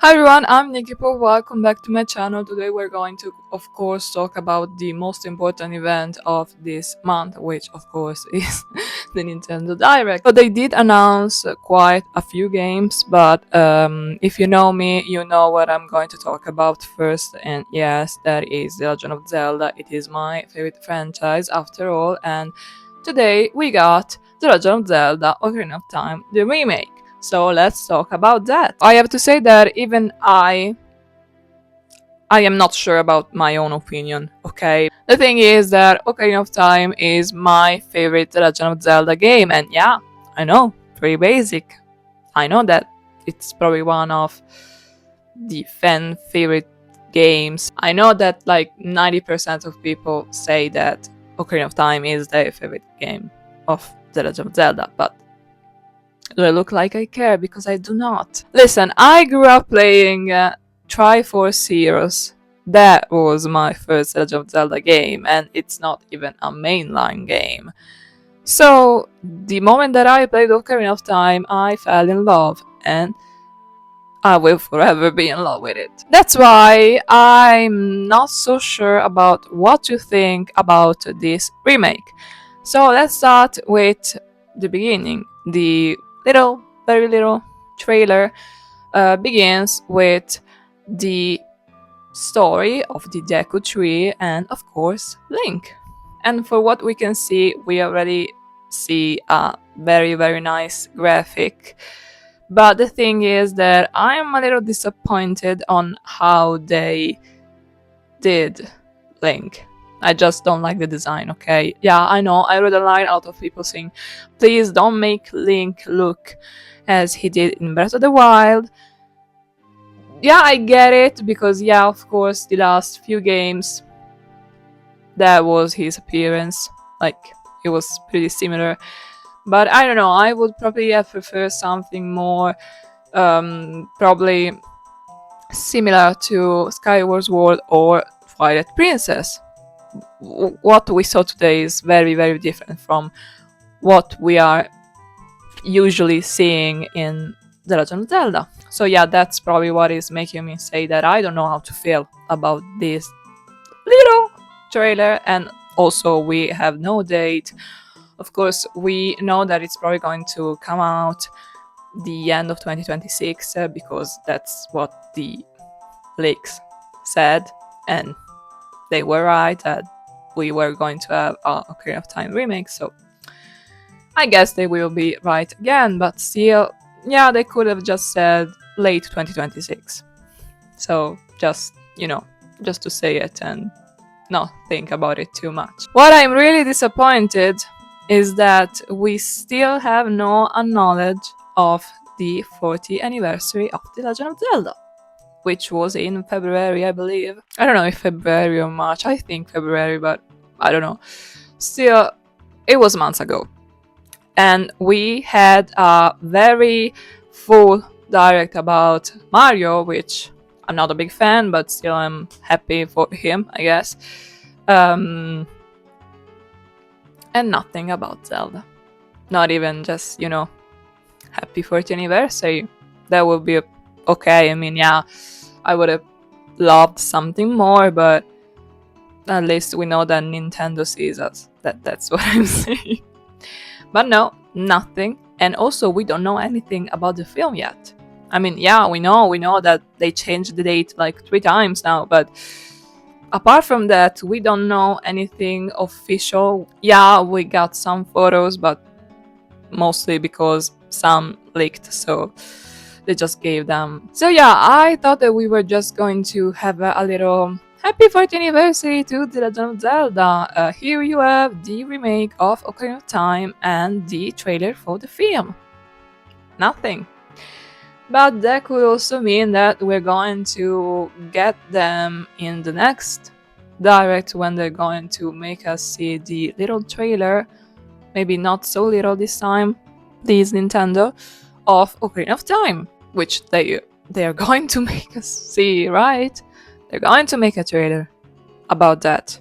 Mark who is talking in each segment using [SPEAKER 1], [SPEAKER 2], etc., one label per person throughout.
[SPEAKER 1] Hi everyone, I'm Nikipo. Welcome back to my channel. Today we're going to, of course, talk about the most important event of this month, which, of course, is the Nintendo Direct. So they did announce quite a few games, but if you know me, you know what I'm going to talk about first. And yes, that is The Legend of Zelda. It is my favorite franchise after all. And today we got The Legend of Zelda Ocarina of Time, the remake. So let's talk about that. I have to say that even I am not sure about my own opinion, okay? The thing is that Ocarina of Time is my favorite Legend of Zelda game, and yeah, I know, pretty basic. I know that it's probably one of the fan favorite games. I know that like 90% of people say that Ocarina of Time is their favorite game of The Legend of Zelda, but do I look like I care? Because I do not. Listen, I grew up playing Triforce Heroes. That was my first Legend of Zelda game, and it's not even a mainline game. So, the moment that I played Ocarina of Time, I fell in love, and I will forever be in love with it. That's why I'm not so sure about what to think about this remake. So let's start with the beginning. The very little trailer begins with the story of the Deku Tree and, of course, Link. And for what we can see, we already see a very nice graphic. But the thing is that I'm a little disappointed on how they did Link. I just don't like the design, okay? Yeah, I know, I read a line out of people saying, please don't make Link look as he did in Breath of the Wild. Yeah, I get it, because yeah, of course, the last few games, that was his appearance. Like, it was pretty similar. But I don't know, I would probably have preferred something more, probably similar to Skyward Sword or Twilight Princess. What we saw today is very different from what we are usually seeing in The Legend of Zelda. So yeah, that's probably what is making me say that I don't know how to feel about this little trailer. And also we have no date. Of course, we know that it's probably going to come out the end of 2026 because that's what the leaks said, and they were right that we were going to have a Ocarina of Time remake, so I guess they will be right again, but still, yeah, they could have just said late 2026. So just, just to say it and not think about it too much. What I'm really disappointed is that we still have no knowledge of the 40th anniversary of The Legend of Zelda, which was in February, I believe. I don't know if February or March. I think February, but I don't know. Still, it was months ago. And we had a very full direct about Mario, which I'm not a big fan, but still I'm happy for him, I guess. And nothing about Zelda. Not even just, happy 40th anniversary. That would be okay. I mean, yeah, I would have loved something more, but at least we know that Nintendo sees us. That's what I'm saying. But no, nothing. And also, we don't know anything about the film yet. I mean, yeah, we know that they changed the date like 3 times now, but apart from that, we don't know anything official. Yeah, we got some photos, but mostly because some leaked, so they just gave them. So yeah, I thought that we were just going to have a little happy 40th anniversary to The Legend of Zelda. Here you have the remake of Ocarina of Time and the trailer for the film. Nothing. But that could also mean that we're going to get them in the next direct when they're going to make us see the little trailer, maybe not so little this time, please Nintendo, of Ocarina of Time, which they are going to make us see, right? They're going to make a trailer about that,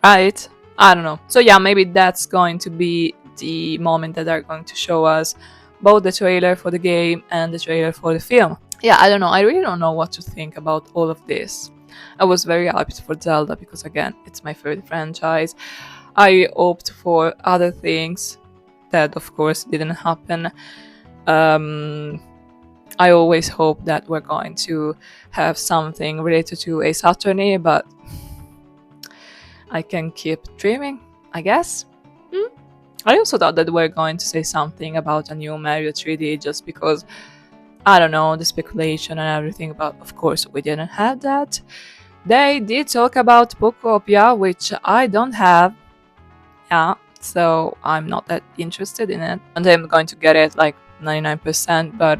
[SPEAKER 1] right? I don't know. So yeah, maybe that's going to be the moment that they're going to show us both the trailer for the game and the trailer for the film. Yeah, I don't know. I really don't know what to think about all of this. I was very hyped for Zelda because, again, it's my favorite franchise. I hoped for other things that, of course, didn't happen. Um, I always hope that we're going to have something related to a Saturday, but I can keep dreaming, I guess. Hmm? I also thought that we're going to say something about a new Mario 3D just because, I don't know, the speculation and everything, but of course we didn't have that. They did talk about Pokopia, which I don't have. Yeah, so I'm not that interested in it. And I'm going to get it like 99%, but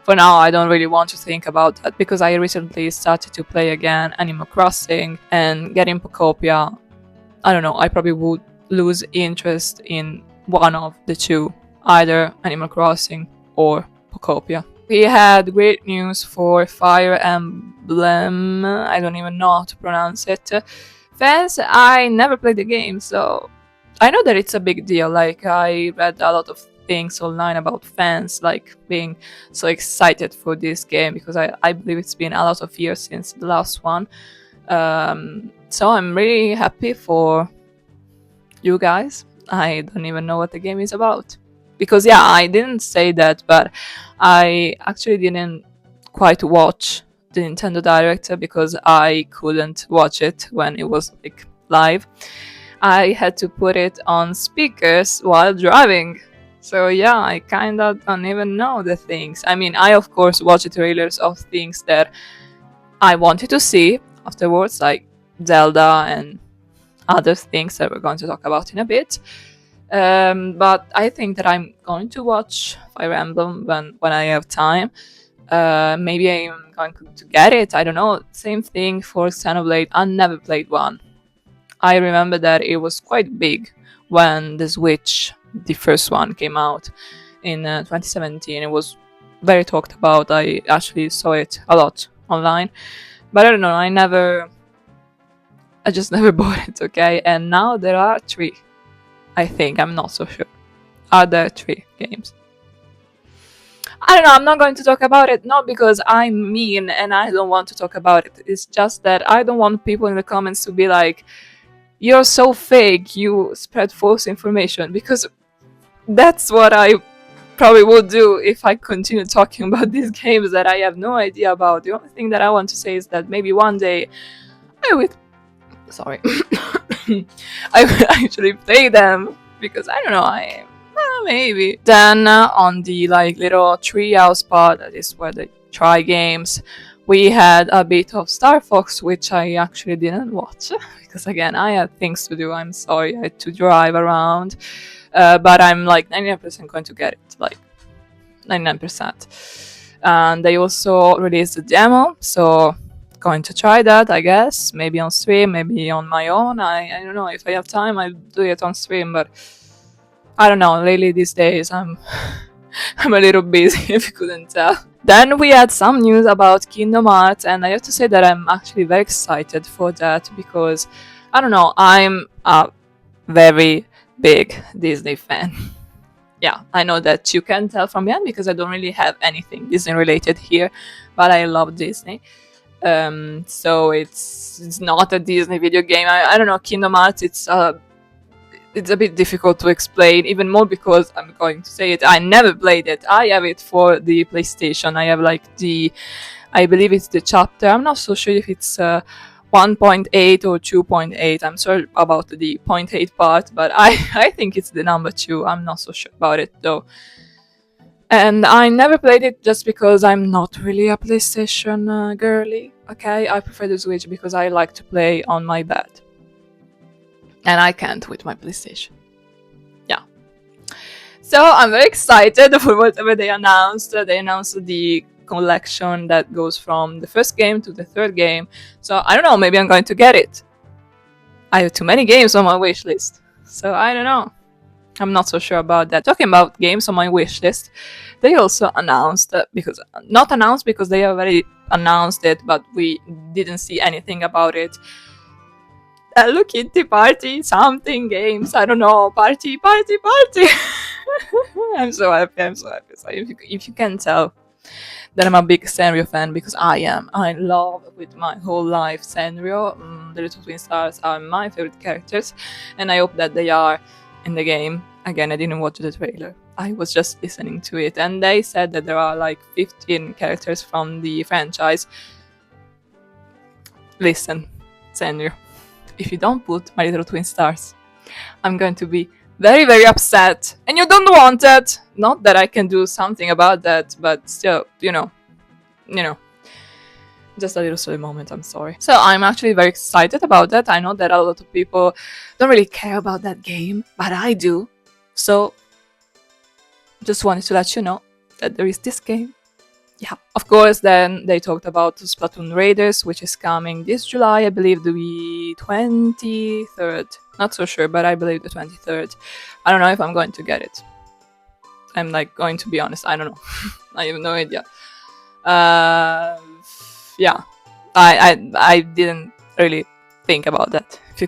[SPEAKER 1] for now I don't really want to think about that because I recently started to play again Animal Crossing and getting Pokopia. I don't know, I probably would lose interest in one of the two, either Animal Crossing or Pokopia. We had great news for Fire Emblem. I don't even know how to pronounce it. Fans, I never played the game, so I know that it's a big deal. Like, I read a lot of things online about fans, like, being so excited for this game because I believe it's been a lot of years since the last one. So I'm really happy for you guys. I don't even know what the game is about. Because, yeah, I didn't say that, but I actually didn't quite watch the Nintendo Direct because I couldn't watch it when it was like live. I had to put it on speakers while driving. So yeah, I kinda don't even know the things. I mean, I of course watched trailers of things that I wanted to see afterwards, like Zelda and other things that we're going to talk about in a bit. But I think that I'm going to watch Fire Emblem when I have time. Maybe I'm going to get it. I don't know. Same thing for Xenoblade. I never played one. I remember that it was quite big when the Switch, the first one, came out in 2017. It was very talked about. I actually saw it a lot online. But I don't know. I just never bought it, okay? And now there are three. I think. I'm not so sure. Are there three games? I don't know, I'm not going to talk about it, not because I'm mean and I don't want to talk about it. It's just that I don't want people in the comments to be like, you're so fake, you spread false information, because that's what I probably would do if I continue talking about these games that I have no idea about. The only thing that I want to say is that maybe one day I will. Sorry. I will actually play them because I don't know, maybe. Then on the like little treehouse part, that is where they try games, we had a bit of Star Fox, which I actually didn't watch because again I had things to do. I'm sorry, I had to drive around, but I'm like 99% going to get it, like 99%. And they also released a demo, so going to try that, I guess. Maybe on stream, maybe on my own. I don't know, if I have time I'll do it on stream, but I don't know, lately these days I'm I'm a little busy if you couldn't tell. Then we had some news about Kingdom Hearts, and I have to say that I'm actually very excited for that because I don't know, I'm a very big Disney fan. Yeah, I know that you can tell from behind because I don't really have anything Disney related here, but I love Disney. So it's not a Disney video game. I don't know, Kingdom Hearts, it's a bit difficult to explain, even more because I'm going to say it, I never played it. I have it for the PlayStation. I have like I believe it's the chapter. I'm not so sure if it's 1.8 or 2.8. I'm sorry about the 0.8 part, but I think it's the number 2. I'm not so sure about it though. And I never played it just because I'm not really a PlayStation girly. Okay, I prefer the Switch because I like to play on my bed. And I can't with my PlayStation. Yeah. So I'm very excited for whatever they announced. They announced the collection that goes from the first game to the third game. So I don't know, maybe I'm going to get it. I have too many games on my wish list. So I don't know. I'm not so sure about that. Talking about games on my wish list, they also announced, not announced because they already announced it, but we didn't see anything about it. Hello Kitty Party something games. I don't know. Party. I'm so happy. So if you can tell, that I'm a big Sanrio fan, because I am. I love with my whole life Sanrio. The Little Twin Stars are my favorite characters, and I hope that they are in the game. Again, I didn't watch the trailer. I was just listening to it, and they said that there are like 15 characters from the franchise. Listen, Sanrio, if you don't put My Little Twin Stars, I'm going to be very, very upset. And you don't want it. Not that I can do something about that, but still, you know. Just a little silly moment, I'm sorry. So I'm actually very excited about that. I know that a lot of people don't really care about that game, but I do. So just wanted to let you know that there is this game. Yeah, of course, then they talked about Splatoon Raiders, which is coming this July, I believe the 23rd. Not so sure, but I believe the 23rd. I don't know if I'm going to get it. I'm like going to be honest, I don't know. I have no idea. Yeah, I didn't really think about that, if you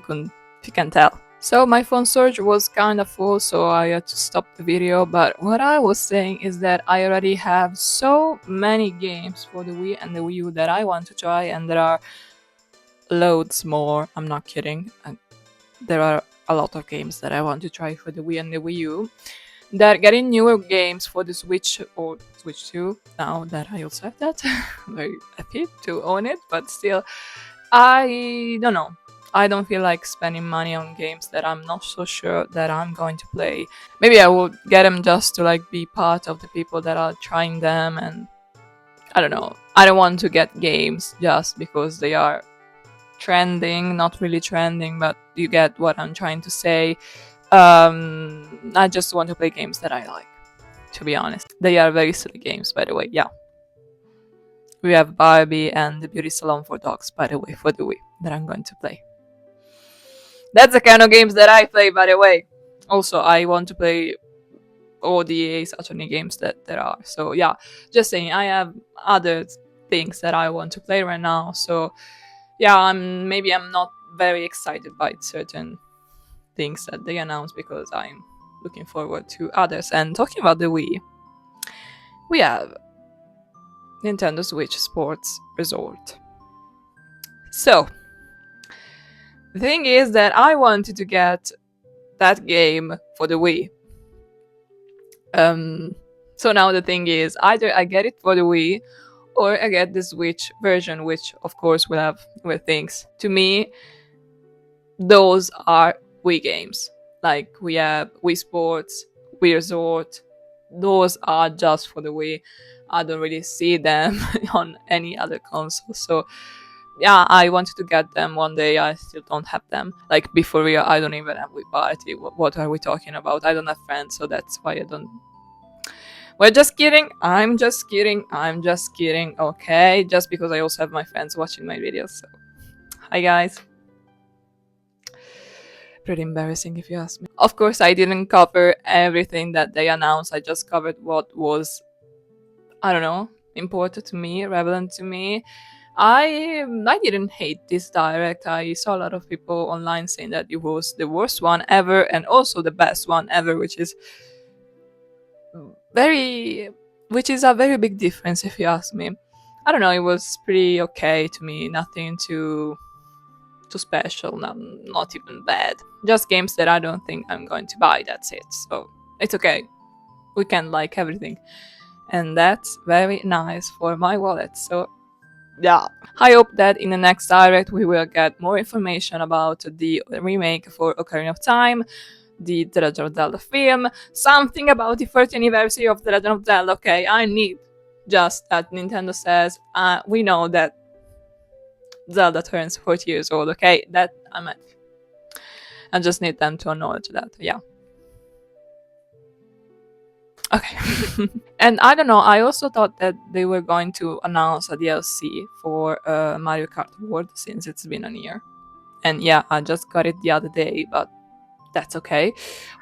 [SPEAKER 1] can tell. So my phone storage was kind of full, so I had to stop the video, but what I was saying is that I already have so many games for the Wii and the Wii U that I want to try, and there are loads more, I'm not kidding. And there are a lot of games that I want to try for the Wii and the Wii U. They're getting newer games for the Switch or Switch 2 now that I also have that. I'm very happy to own it, but still, I don't know. I don't feel like spending money on games that I'm not so sure that I'm going to play. Maybe I would get them just to like be part of the people that are trying them, and I don't know. I don't want to get games just because they are trending, not really trending, but you get what I'm trying to say. I just want to play games that I like, to be honest. They are very silly games, by the way, yeah. We have Barbie and the Beauty Salon for Dogs, by the way, for the Wii, that I'm going to play. That's the kind of games that I play, by the way. Also, I want to play all the EA Saturn games that there are. So yeah, just saying, I have other things that I want to play right now. So yeah, maybe I'm not very excited by certain things that they announce, because I'm looking forward to others. And talking about the Wii, we have Nintendo Switch Sports Resort. So the thing is that I wanted to get that game for the Wii. So now the thing is, either I get it for the Wii, or I get the Switch version, which of course will have more things. To me, those are Wii games. Like we have Wii Sports, Wii Resort. Those are just for the Wii. I don't really see them on any other console. So yeah, I wanted to get them one day. I still don't have them. Like before real, I don't even have Wii Party. What are we talking about? I don't have friends, so that's why I don't. We're just kidding. I'm just kidding. I'm just kidding. Okay, just because I also have my friends watching my videos. So hi guys. Pretty embarrassing if you ask me. Of course, I didn't cover everything that they announced. I just covered what was, I don't know, important to me, relevant to me. I didn't hate this direct. I saw a lot of people online saying that it was the worst one ever and also the best one ever, which is a very big difference if you ask me. I don't know, it was pretty okay to me, nothing too special, not even bad. Just games that I don't think I'm going to buy, that's it. So it's okay. We can like everything. And that's very nice for my wallet. So yeah, I hope that in the next direct we will get more information about the remake for Ocarina of Time, the Legend of Zelda film, something about the 30th anniversary of the Legend of Zelda. Okay, I need just that Nintendo says, we know that Zelda turns 40 years old, okay? That I just need them to acknowledge that, yeah. Okay. And I don't know, I also thought that they were going to announce a DLC for Mario Kart World since it's been a year. And yeah, I just got it the other day, but that's okay.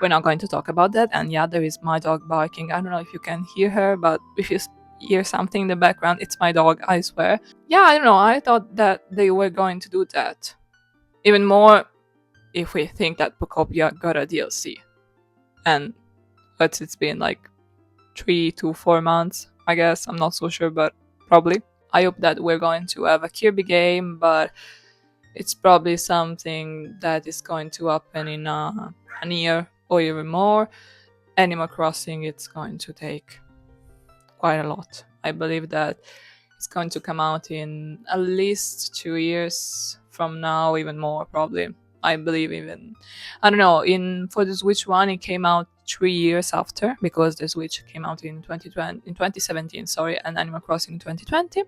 [SPEAKER 1] We're not going to talk about that. And yeah, there is my dog barking. I don't know if you can hear her, but if you hear something in the background, it's my dog, I swear. Yeah, I don't know, I thought that they were going to do that. Even more if we think that Pocopia got a DLC. And it's been like 3 to 4 months. I guess. I'm not so sure, but probably. I hope that we're going to have a Kirby game, but it's probably something that is going to happen in an year or even more. Animal Crossing, it's going to take quite a lot. I believe that it's going to come out in at least 2 years from now, even more probably. I believe even I don't know. In for the Switch one, it came out 3 years after because the Switch came out in 2020 in 2017, sorry, and Animal Crossing in 2020.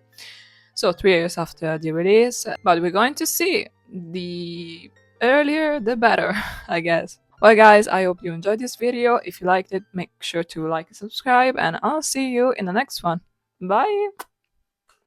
[SPEAKER 1] So 3 years after the release. But we're going to see. The earlier, the better, I guess. Well, guys, I hope you enjoyed this video. If you liked it, make sure to like and subscribe, and I'll see you in the next one. Bye!